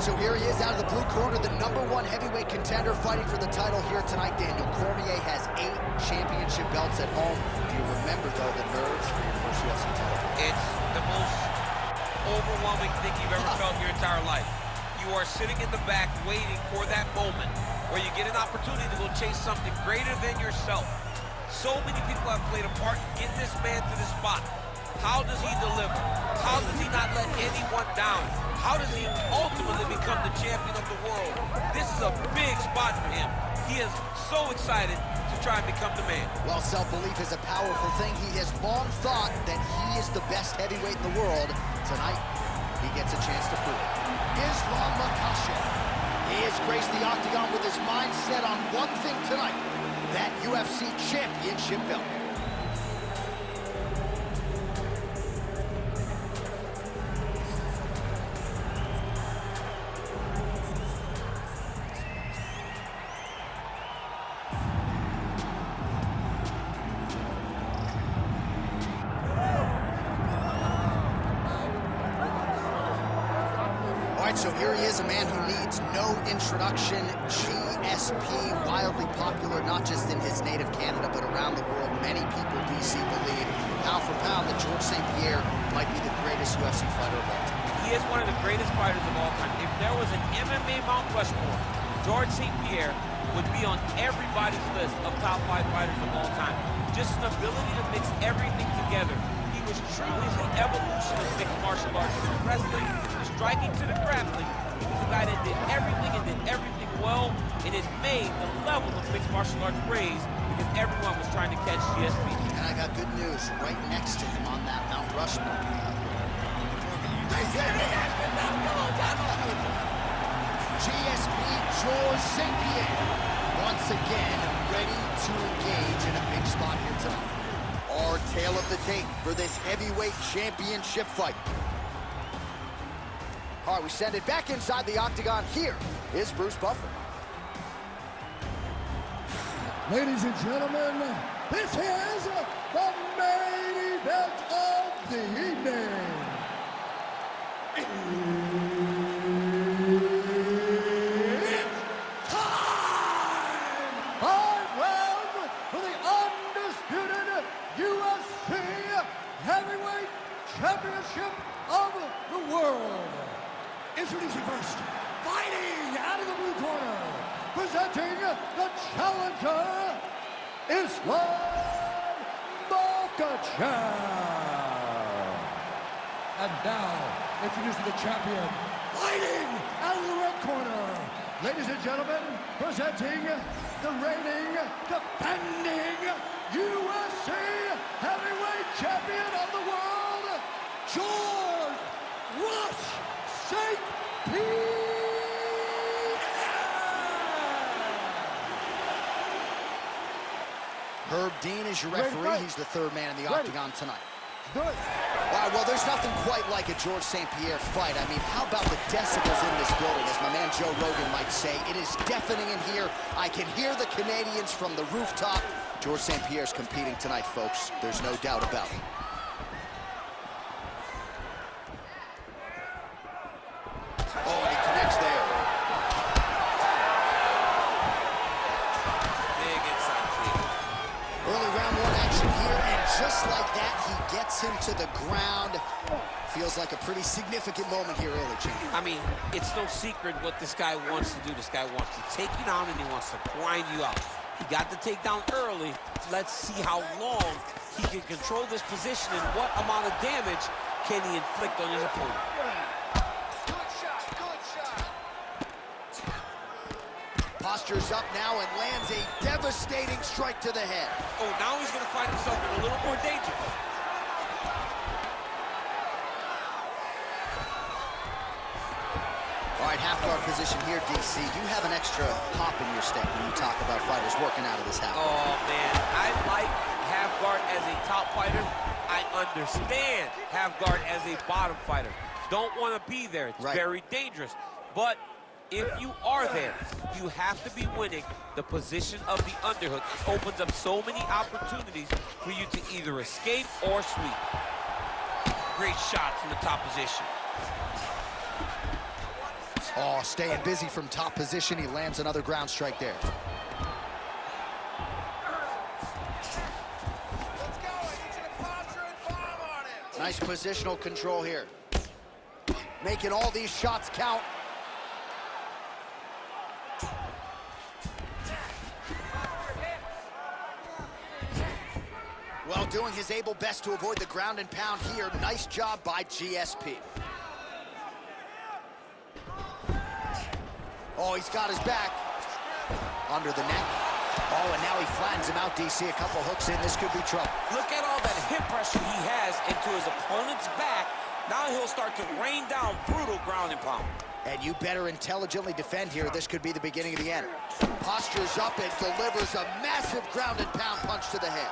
So here he is out of the blue corner, the #1 heavyweight contender fighting for the title here tonight. Daniel Cormier has 8 championship belts at home. Do you remember, though, the nerves for your first UFC title? It's the most overwhelming thing you've ever felt in your entire life. You are sitting in the back waiting for that moment where you get an opportunity to go chase something greater than yourself. So many people have played a part in getting this man to this spot. How does he deliver? How does he not let anyone down? How does he ultimately become the champion of the world? This is a big spot for him. He is so excited to try and become the man. While self-belief is a powerful thing, he has long thought that he is the best heavyweight in the world. Tonight, he gets a chance to prove it. Islam Makhachev. He has graced the octagon with his mind set on one thing tonight, that UFC championship belt. So here he is, a man who needs no introduction. GSP, wildly popular, not just in his native Canada, but around the world. Many people, DC, believe, pound for pound, that George St-Pierre might be the greatest UFC fighter of all time. He is one of the greatest fighters of all time. If there was an MMA Mount Rushmore, George St-Pierre would be on everybody's list of top 5 fighters of all time. Just an ability to mix everything together. He was truly the evolution of mixed martial arts, from wrestling, striking to the grappling. He was a guy that did everything and did everything well, and it made the level of mixed martial arts raise because everyone was trying to catch GSP. And I got good news right next to him on that Mount Rushmore. GSP George St-Pierre, once again ready to engage in a big spot here tonight. Our tale of the tape for this heavyweight championship fight. All right, we send it back inside the octagon. Here is Bruce Buffer. Ladies and gentlemen, this is the main event of the evening. It's time! 5 rounds for the undisputed UFC Heavyweight Championship of the world. Introducing first, fighting out of the blue corner, presenting the challenger, Islam Makhachev. And now, introducing the champion, fighting out of the red corner, ladies and gentlemen, presenting the reigning, defending UFC Heavyweight Champion of the world, George Rush St-Pierre! Herb Dean is your referee. He's the 3rd man in the octagon tonight. Good. All right, well, there's nothing quite like a George St-Pierre fight. I mean, how about the decibels in this building? As my man Joe Rogan might say, it is deafening in here. I can hear the Canadians from the rooftop. George St-Pierre's competing tonight, folks. There's no doubt about it. Oh, and he connects there. Big inside kick. Early round 1 action here, and just like that, he gets him to the ground. Feels like a pretty significant moment here early, Jimmy. I mean, it's no secret what this guy wants to do. This guy wants to take you down and he wants to grind you out. He got the takedown early. Let's see how long he can control this position and what amount of damage can he inflict on his opponent. Postures up now and lands a devastating strike to the head. Oh, now he's going to find himself in a little more danger. All right, half guard position here, DC. You have an extra hop in your step when you talk about fighters working out of this half guard. Oh, man, I like half guard as a top fighter. I understand half guard as a bottom fighter. Don't want to be there. It's very dangerous. But if you are there, you have to be winning the position of the underhook. It opens up so many opportunities for you to either escape or sweep. Great shot from the top position. Oh, staying busy from top position. He lands another ground strike there. Let's go. I need you to posture and bomb on him. Nice positional control here. Making all these shots count. Well, doing his able best to avoid the ground and pound here. Nice job by GSP. Oh, he's got his back. Under the neck. Oh, and now he flattens him out, DC. A couple hooks in. This could be trouble. Look at all that hip pressure he has into his opponent's back. Now he'll start to rain down brutal ground and pound. And you better intelligently defend here. This could be the beginning of the end. Postures up and delivers a massive ground and pound punch to the head.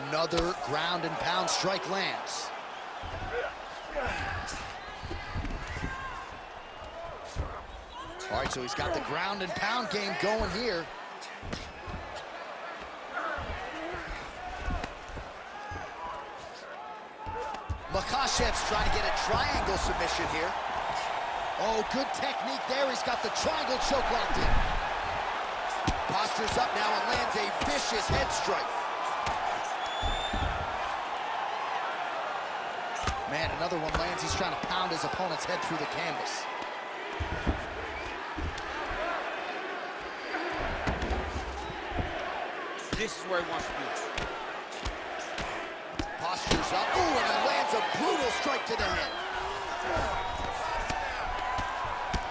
Another ground and pound strike lands. All right, so he's got the ground and pound game going here. Makhachev's trying to get a triangle submission here. Oh, good technique there. He's got the triangle choke locked in. Postures up now and lands a vicious head strike. Man, another one lands. He's trying to pound his opponent's head through the canvas. This is where he wants to be. Postures up. Ooh, and he lands a brutal strike to the head.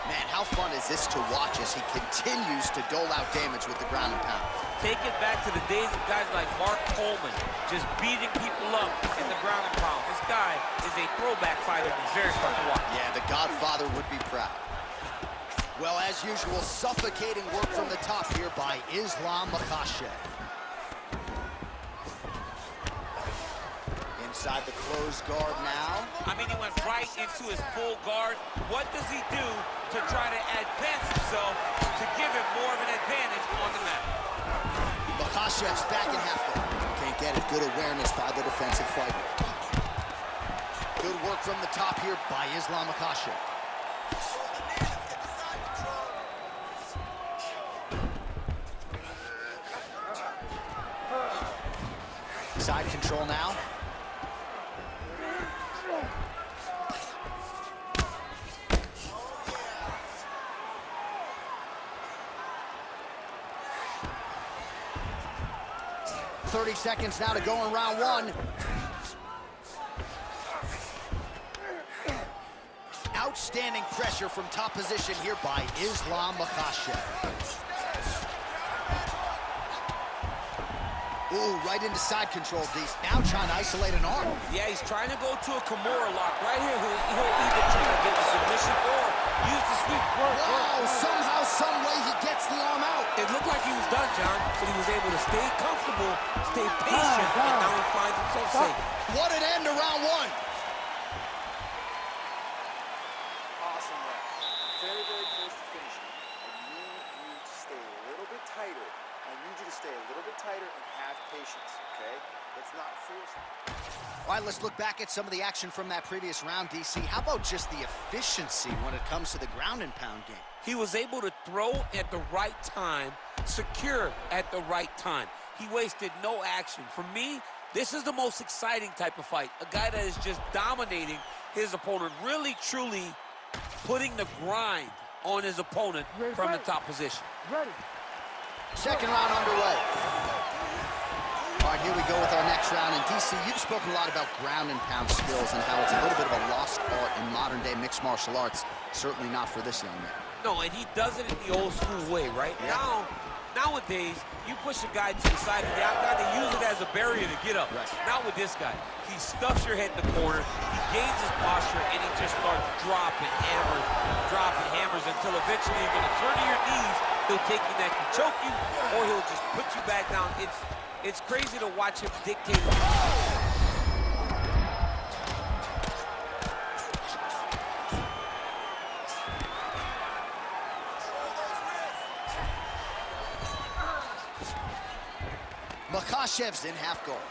Man, how fun is this to watch as he continues to dole out damage with the ground and pound? Take it back to the days of guys like Mark Coleman, just beating people up in the ground and pound. This guy is a throwback fighter. He's very fun to watch. Yeah, the Godfather would be proud. Well, as usual, suffocating work from the top here by Islam Makhachev. Inside the closed guard now. I mean, he went right into his full guard. What does he do to try to advance himself to give him more of an advantage on the mat? Makhachev's back in half guard. Can't get it. Good awareness by the defensive fighter. Good work from the top here by Islam Makhachev. Side control now. .30 seconds now to go in round one. Outstanding pressure from top position here by Islam Makhachev. Ooh, right into side control, Dees. Now trying to isolate an arm. Yeah, he's trying to go to a Kimura lock. Right here, he'll either try to get the submission or use the sweep. Wow, somehow, some way he gets the arm out. It looked like he was done, John, but he was able to stay comfortable, stay patient, and now he finds himself safe. What an end to round one. Awesome rep. Very, very close to finishing. I need you to stay a little bit tighter. I need you to stay a little bit tighter and have patience, okay? Let's not force it. All right, let's look back at some of the action from that previous round, DC. How about just the efficiency when it comes to the ground and pound game? He was able to throw at the right time, secure at the right time. He wasted no action. For me, this is the most exciting type of fight. A guy that is just dominating his opponent, really, truly putting the grind on his opponent from the top position. Second round underway. All right, here we go with our next round. And DC, you've spoken a lot about ground and pound skills and how it's a little bit of a lost art in modern day mixed martial arts. Certainly not for this young man. No, and he does it in the old school way, right? Yeah. Nowadays, you push a guy to the side of the outside, they use it as a barrier to get up. Right. Not with this guy. He stuffs your head in the corner, he gains his posture, and he just starts dropping hammers until eventually you're going to turn to your knees. He'll take your neck and choke you, or he'll just put you back down. It's crazy to watch him dictate. Makhachev's in half guard.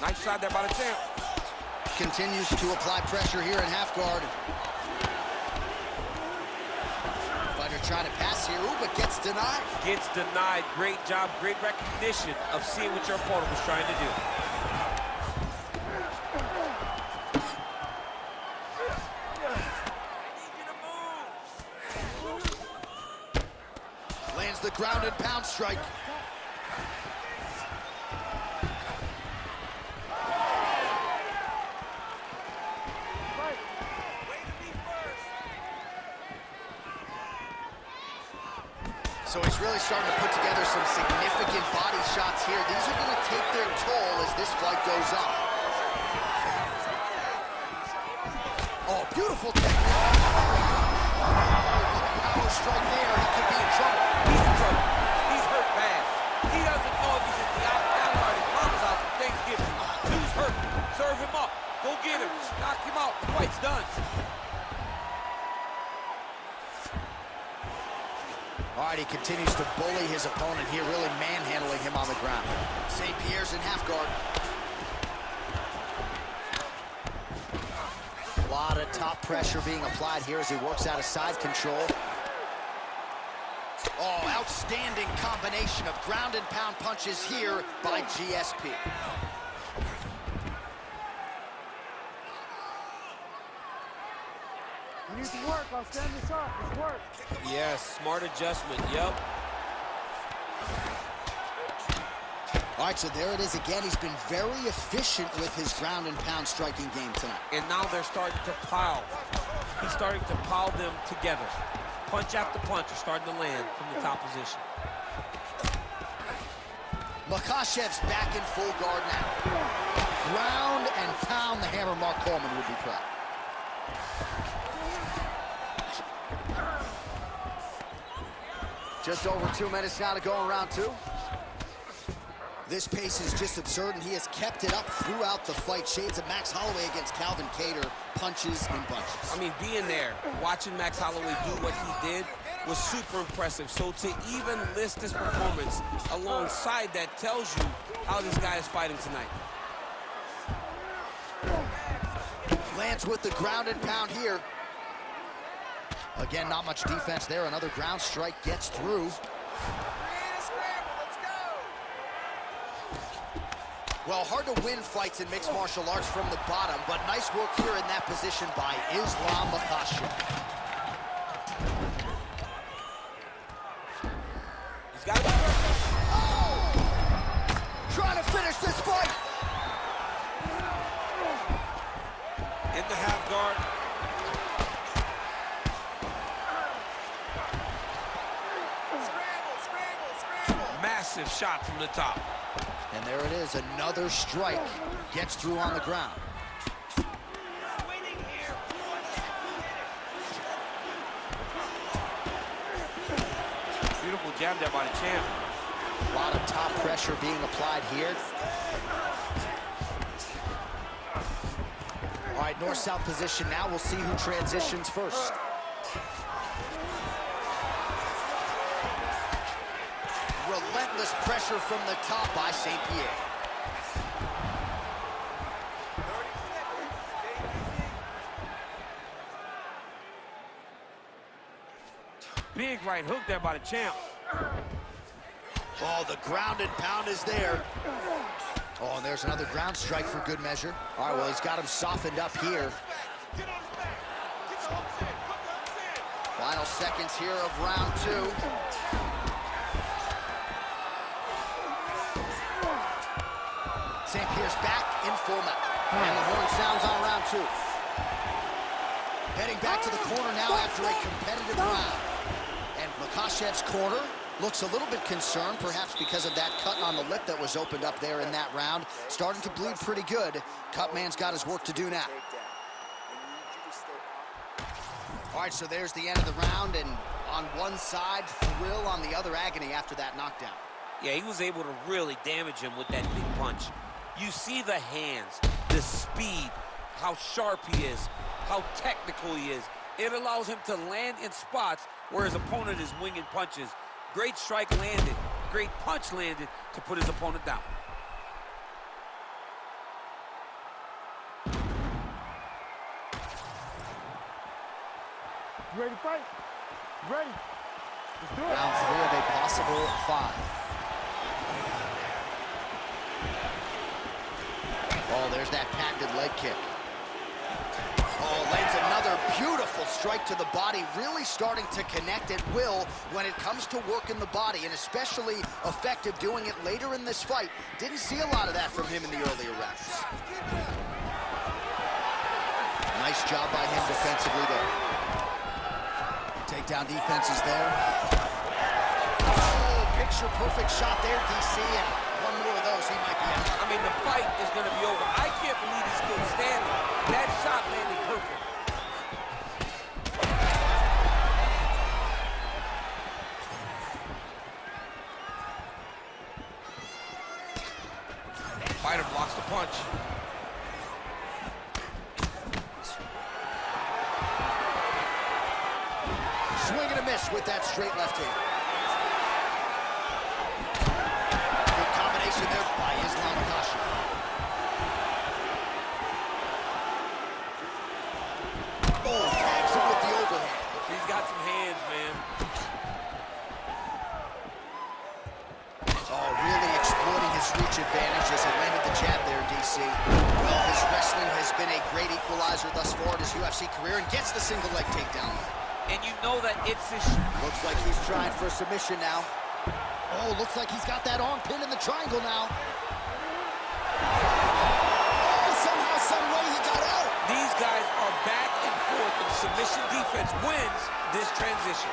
Nice shot there by the champ. Continues to apply pressure here in half guard. Fighter trying to pass here, ooh, but gets denied. Gets denied. Great job, great recognition of seeing what your opponent was trying to do. Lands the ground and pound strike. So he's really starting to put together some significant body shots here. These are going to take their toll as this fight goes on. Oh, beautiful technique. Power strike there. He could be in trouble. He's in trouble. He's hurt bad. He doesn't know if he's in the outline or the Mama's house for Thanksgiving. Dude's hurt. Serve him up. Go get him. Knock him out. The fight's done. All right, he continues to bully his opponent here, really manhandling him on the ground. St-Pierre's in half guard. A lot of top pressure being applied here as he works out of side control. Oh, outstanding combination of ground and pound punches here by GSP. You need to work. I'll stand this up. It's work. Yes, smart adjustment. Yep. All right, so there it is again. He's been very efficient with his ground and pound striking game tonight. And now they're starting to pile. He's starting to pile them together. Punch after punch is starting to land from the top position. Makhachev's back in full guard now. Ground and pound, the hammer Mark Coleman would be proud. Just over 2 minutes now to go in round two. This pace is just absurd, and he has kept it up throughout the fight. Shades of Max Holloway against Calvin Kattar, punches and bunches. I mean, being there, watching Max Holloway do what he did was super impressive. So to even list this performance alongside that tells you how this guy is fighting tonight. Lands with the ground and pound here. Again, not much defense there. Another ground strike gets through. Well, hard to win fights in mixed martial arts from the bottom, but nice work here in that position by Islam Makhachev. He's got it. Oh! Trying to finish this fight. In the half guard. Massive shot from the top. And there it is, another strike. Gets through on the ground. Beautiful jab there by the champ. A lot of top pressure being applied here. All right, north-south position now. We'll see who transitions first. Relentless pressure from the top by St-Pierre. Big right hook there by the champ. Oh, the ground and pound is there. Oh, and there's another ground strike for good measure. All right, well, he's got him softened up here. Final seconds here of round two. St-Pierre's back in full mount. And the horn sounds on round two. Heading back to the corner now after a competitive round. And Makhachev's corner looks a little bit concerned, perhaps because of that cut on the lip that was opened up there in that round. Starting to bleed pretty good. Cutman's got his work to do now. All right, so there's the end of the round, and on one side, thrill, on the other, agony after that knockdown. Yeah, he was able to really damage him with that big punch. You see the hands, the speed, how sharp he is, how technical he is. It allows him to land in spots where his opponent is winging punches. Great strike landed, great punch landed to put his opponent down. You ready to fight? You ready? Let's do it. Round 3 of a possible 5. Oh, there's that patented leg kick. Oh, lands another beautiful strike to the body, really starting to connect at will when it comes to working the body, and especially effective doing it later in this fight. Didn't see a lot of that from him in the earlier rounds. Nice job by him defensively there. Takedown defense is there. Oh, picture-perfect shot there, DC, and one more of those, he might be out. I mean, the fight is going to be over. I can't believe he's still standing. That shot landed perfect. Fighter blocks the punch. Swing and a miss with that straight left hand. Good combination there by Islam Makhachev. Oh, tags him with the overhand. He's got some hands, man. Oh, really exploiting his reach advantage as he landed the jab there, DC. Well, his wrestling has been a great equalizer thus far in his UFC career and gets the single leg takedown. And you know that it's his... Looks like he's trying for a submission now. Oh, looks like he's got that arm pinned in the triangle now. Oh, somehow, some way he got out. These guys are back and forth, and submission defense wins this transition.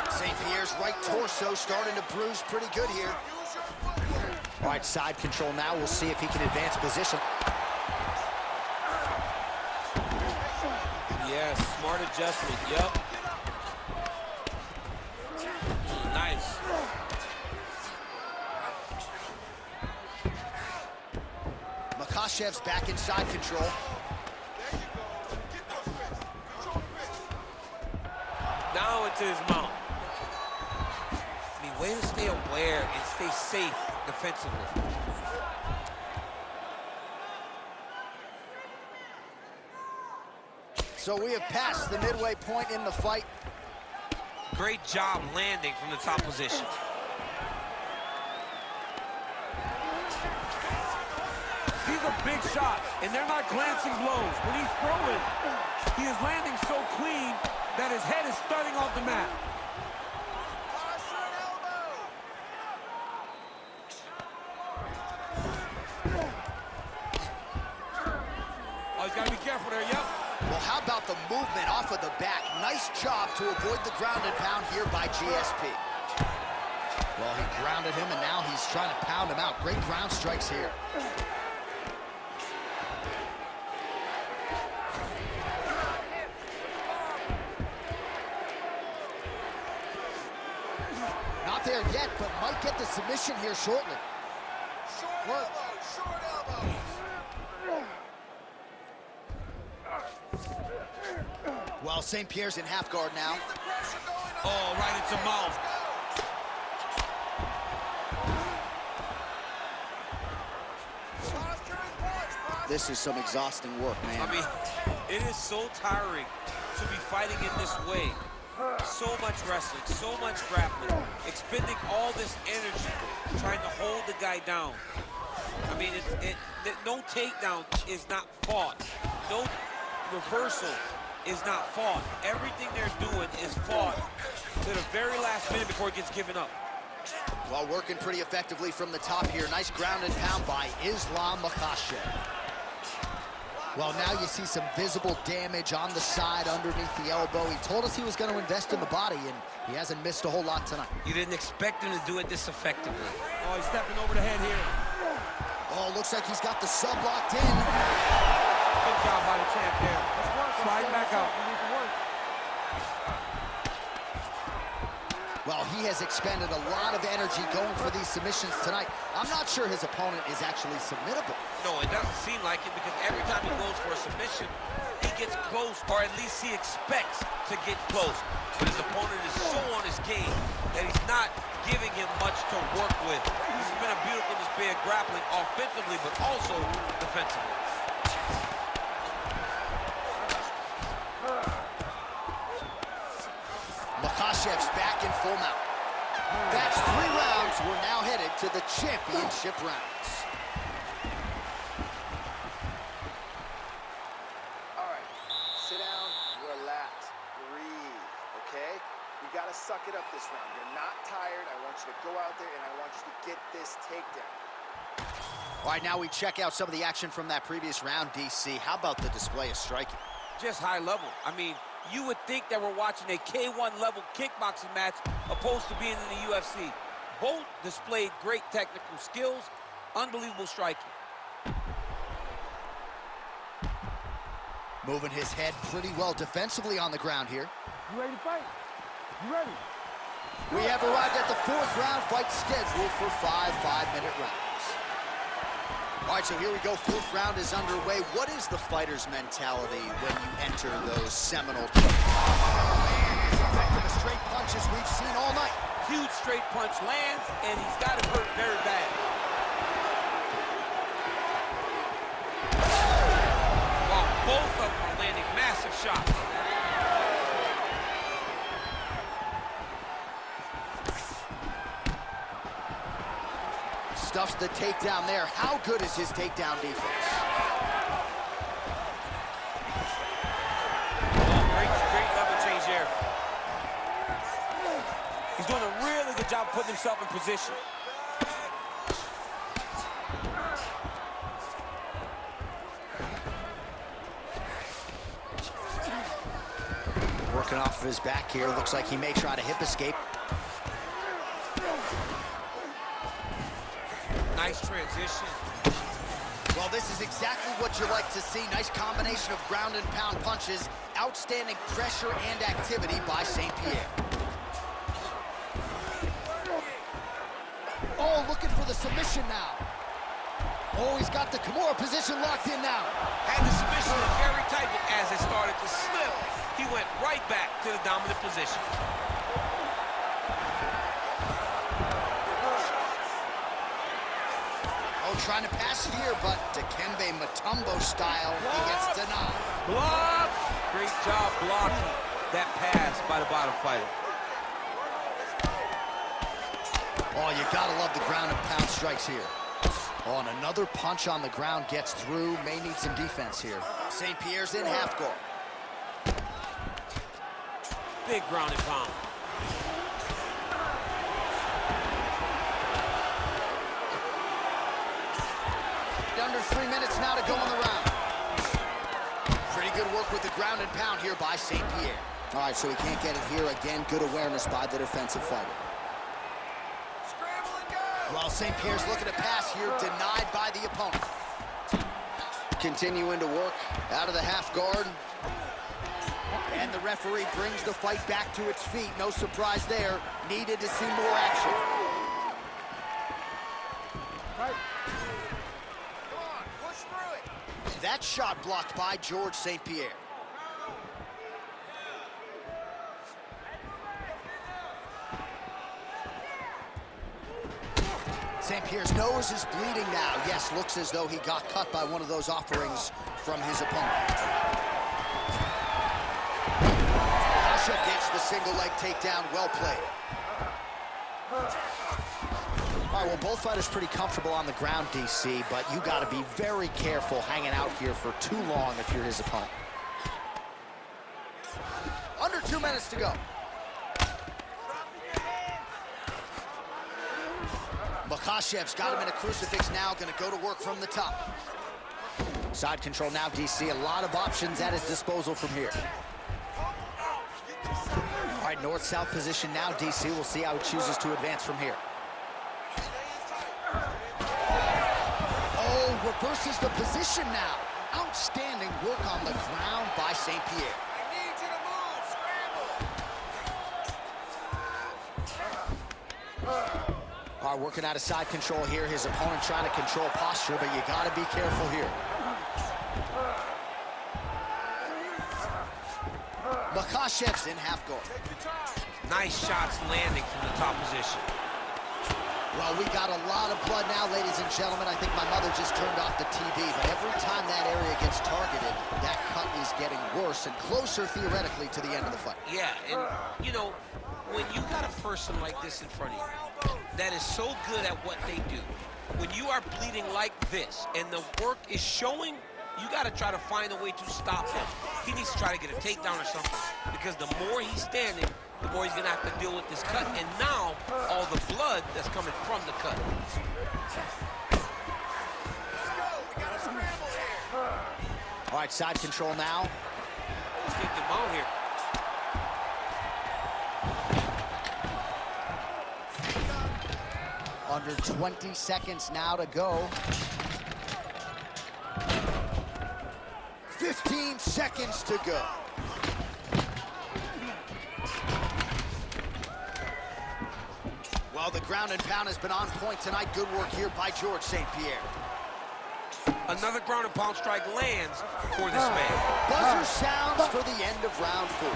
St-Pierre's right torso starting to bruise pretty good here. All right, side control now. We'll see if he can advance position. Yes, smart adjustment, yep. Nice. Makhachev's back in side control. Now into his mount. I mean, way to stay aware and stay safe defensively. So we have passed the midway point in the fight. Great job landing from the top position. These are big shots, and they're not glancing blows. When he's throwing, he is landing so clean that his head is starting off the mat. Oh, he's got to be careful there, yep. Well, how about the movement off of the back? Nice job to avoid the ground and pound here by GSP. Well, he grounded him, and now he's trying to pound him out. Great ground strikes here. Not there yet, but might get the submission here shortly. Short elbow. Well, St-Pierre's in half guard now. Oh, right into mouth. This is some exhausting work, man. I mean, it is so tiring to be fighting in this way. So much wrestling, so much grappling, expending all this energy trying to hold the guy down. I mean, no takedown is not fought. No reversal is not fought. Everything they're doing is fought to the very last minute before it gets given up. Well, working pretty effectively from the top here. Nice ground and pound by Islam Makhachev. Well, now you see some visible damage on the side underneath the elbow. He told us he was going to invest in the body, and he hasn't missed a whole lot tonight. You didn't expect him to do it this effectively. Oh, he's stepping over the head here. Oh, looks like he's got the sub locked in. Good job by the champ there. Slide back out. Well, he has expended a lot of energy going for these submissions tonight. I'm not sure his opponent is actually submittable. No, it doesn't seem like it because every time he goes for a submission, he gets close, or at least he expects to get close. But his opponent is so on his game that he's not giving him much to work with. This has been a beautiful display of grappling offensively, but also defensively. Makhachev's back in full mount. That's 3 rounds. We're now headed to the championship rounds. All right, sit down, relax, breathe, okay? You gotta suck it up this round. You're not tired. I want you to go out there and I want you to get this takedown. All right, now we check out some of the action from that previous round, DC. How about the display of striking? Just high level. I mean, you would think that we're watching a K1 level kickboxing match opposed to being in the UFC. Both displayed great technical skills, unbelievable striking. Moving his head pretty well defensively on the ground here. You ready to fight? You ready? We have arrived at the 4th round, fight scheduled for 5 5-minute rounds. All right, so here we go. 4th round is underway. What is the fighter's mentality when you enter those seminal... The straight punches we've seen all night. Huge straight punch lands, and he's got it hurt very bad. While both of them are landing massive shots. Stuffs the takedown there. How good is his takedown defense? Great level change there. He's doing a really good job putting himself in position. Working off of his back here. Looks like he may try to hip escape. Nice transition. Well, this is exactly what you like to see. Nice combination of ground and pound punches. Outstanding pressure and activity by St-Pierre. Oh, looking for the submission now. Oh, he's got the Kimura position locked in now. Had the submission very tight, but as it started to slip, he went right back to the dominant position. Oh, trying to pass it here, but Dikembe Mutombo style, he gets denied. Block! Great job blocking that pass by the bottom fighter. Oh, you gotta love the ground and pound strikes here. Oh, and another punch on the ground gets through. May need some defense here. St-Pierre's in half guard. Big ground and pound. Under 3 minutes now to go in the round. Pretty good work with the ground and pound here by St-Pierre. All right, so he can't get it here again. Good awareness by the defensive fighter. Well, St-Pierre's looking to pass here, denied by the opponent. Continuing to work out of the half guard. And the referee brings the fight back to its feet. No surprise there. Needed to see more action. Right. That shot blocked by George St-Pierre. St-Pierre's nose is bleeding now. Yes, looks as though he got cut by one of those offerings from his opponent. Makhachev gets the single leg takedown. Well played. All right, well, both fighters pretty comfortable on the ground, DC, but you got to be very careful hanging out here for too long if you're his opponent. Under 2 minutes to go. Makhachev's got him in a crucifix now, going to go to work from the top. Side control now, DC. A lot of options at his disposal from here. All right, north-south position now, DC. We'll see how he chooses to advance from here. Oh, reverses the position now. Outstanding work on the ground by St-Pierre. I need you to move, scramble! All right, working out of side control here. His opponent trying to control posture, but you got to be careful here. Makhachev's in half guard. Nice shots landing from the top position. Well, we got a lot of blood now, ladies and gentlemen. I think my mother just turned off the TV, but every time that area gets targeted, that cut is getting worse and closer, theoretically, to the end of the fight. Yeah, and, you know, when you got a person like this in front of you that is so good at what they do, when you are bleeding like this and the work is showing, you got to try to find a way to stop him. He needs to try to get a takedown or something, because the more he's standing, the more he's going to have to deal with this cut, and now all the blood that's coming from the cut. All right, side control now. Let's get him out here. Under 20 seconds now to go. 15 seconds to go. Well, the ground and pound has been on point tonight. Good work here by George St-Pierre. Another ground and pound strike lands for this man. Buzzer sounds for the end of round 4.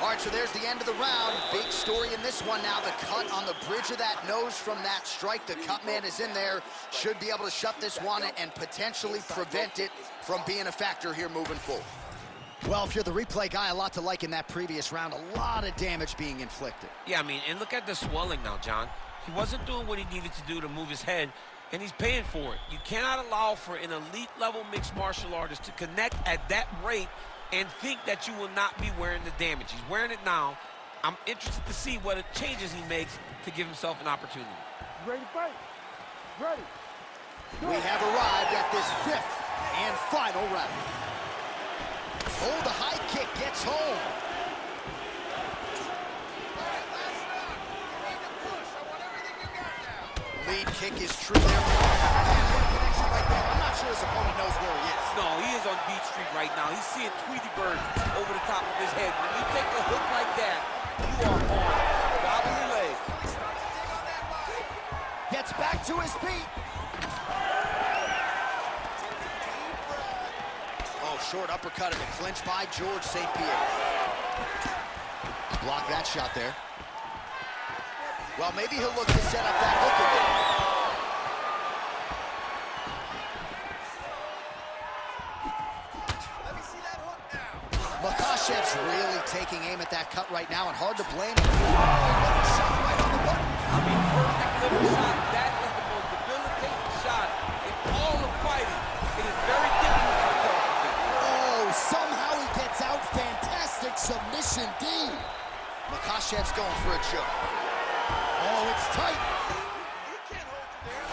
All right, so there's the end of the round. Big story in this one now. The cut on the bridge of that nose from that strike. The cut man is in there. Should be able to shut this one and potentially prevent it from being a factor here moving forward. Well, if you're the replay guy, a lot to like in that previous round. A lot of damage being inflicted. Yeah, I mean, and look at the swelling now, John. He wasn't doing what he needed to do to move his head, and he's paying for it. You cannot allow for an elite-level mixed martial artist to connect at that rate and think that you will not be wearing the damage. He's wearing it now. I'm interested to see what changes he makes to give himself an opportunity. You ready to fight? Ready. We have arrived at this 5th and final round. Oh, the high kick gets home. Lead kick is true there. Man, what a connection right there. I'm not sure his opponent knows where he is. No, he is on Beach Street right now. He's seeing Tweety Bird over the top of his head. When you take a hook like that, you are on wobbly legs. Gets back to his feet. Oh, short uppercut in the clinch by George St-Pierre. Block that shot there. Well, maybe he'll look to set up that hook again. Makhachev's really taking aim at that cut right now, and hard to blame him. But he's shot right on the button. I mean, perfect little shot. That is the most debilitating shot in all of fighting. It is very difficult to recover from it. Oh, somehow he gets out. Fantastic submission D. Makhachev's going for a choke. Oh, it's tight.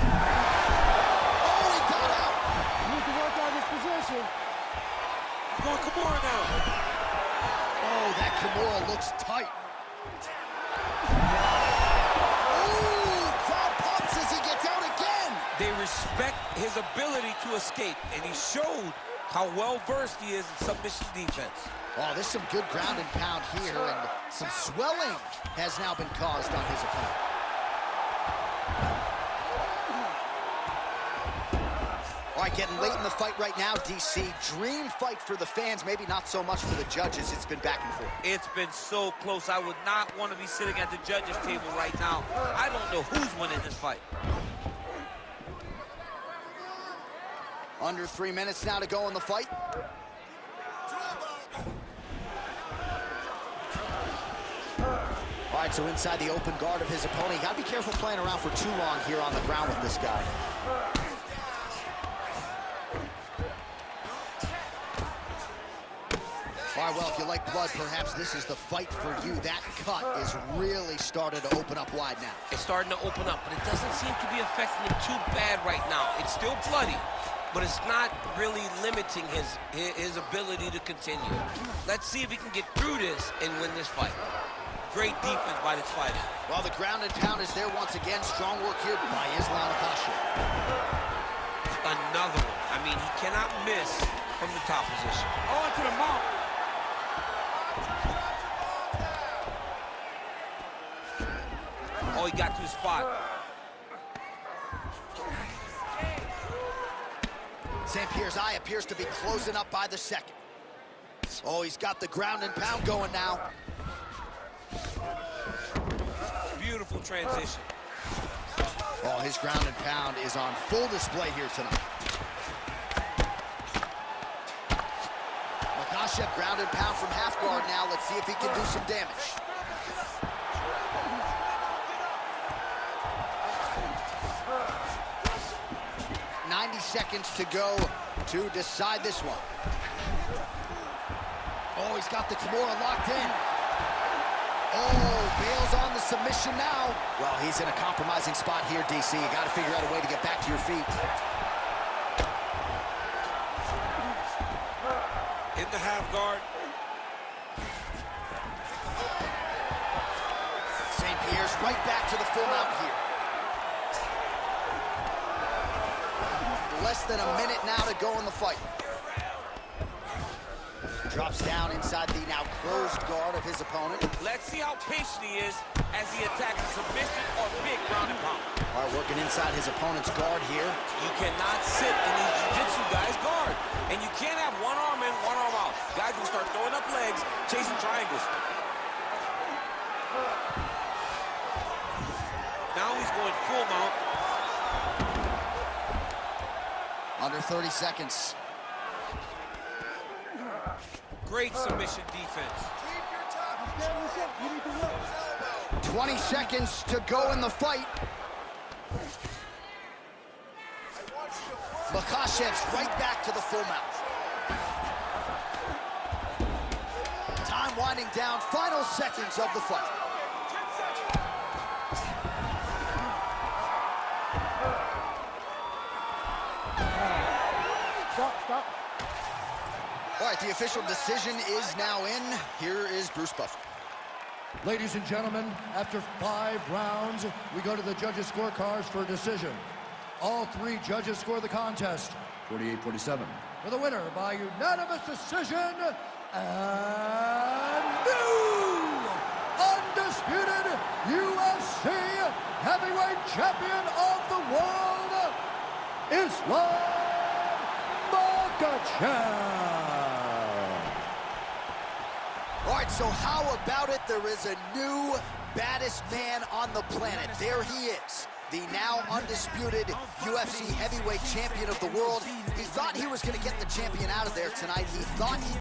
Oh, he got out. You need to work on this position. He's going Kimura now. Oh, that Kimura looks tight. Oh, crowd pops as he gets out again. They respect his ability to escape, and he showed how well-versed he is in submission defense. Oh, there's some good ground and pound here, and some swelling has now been caused on his opponent. All right, getting late in the fight right now, DC. Dream fight for the fans, maybe not so much for the judges. It's been back and forth. It's been so close. I would not want to be sitting at the judges' table right now. I don't know who's winning this fight. Under 3 minutes now to go in the fight. All right, so inside the open guard of his opponent. You got to be careful playing around for too long here on the ground with this guy. All right, well, if you like blood, perhaps this is the fight for you. That cut is really started to open up wide now. It's starting to open up, but it doesn't seem to be affecting him too bad right now. It's still bloody, but it's not really limiting his ability to continue. Let's see if he can get through this and win this fight. Great defense by this fighter. Well, the ground and pound is there once again. Strong work here by Islam Makhachev. Another one. I mean, he cannot miss from the top position. Oh, to the mount. Oh, he got to the spot. St-Pierre's eye appears to be closing up by the second. Oh, he's got the ground and pound going now. Beautiful transition. Oh, his ground and pound is on full display here tonight. Makhachev ground and pound from half guard now. Let's see if he can do some damage. Seconds to go to decide this one. Oh, he's got the Kimura locked in. Oh, bails on the submission now. Well, he's in a compromising spot here, DC. You got to figure out a way to get back to your feet. In the half guard. St-Pierre's right back to the full mount here. Less than a minute now to go in the fight. Drops down inside the now closed guard of his opponent. Let's see how patient he is as he attacks a submission or big ground and pound. All right, working inside his opponent's guard here. You cannot sit in these jiu-jitsu guys' guard. And you can't have one arm in, one arm out. Guys will start throwing up legs, chasing triangles. Now he's going full mount. Under 30 seconds. Great submission defense. 20 seconds to go in the fight. Makhachev's right back to the full mount. Time winding down, final seconds of the fight. Stop. All right, the official decision is now in. Here is Bruce Buffer. Ladies and gentlemen, after 5 rounds, we go to the judges' scorecards for a decision. All 3 judges score the contest, 48-47. For the winner by unanimous decision, and new undisputed UFC heavyweight champion of the world, Islam Makhachev. All right, so how about it? There is a new baddest man on the planet. There he is, the now undisputed UFC heavyweight champion of the world. He thought he was going to get the champion out of there tonight. He thought he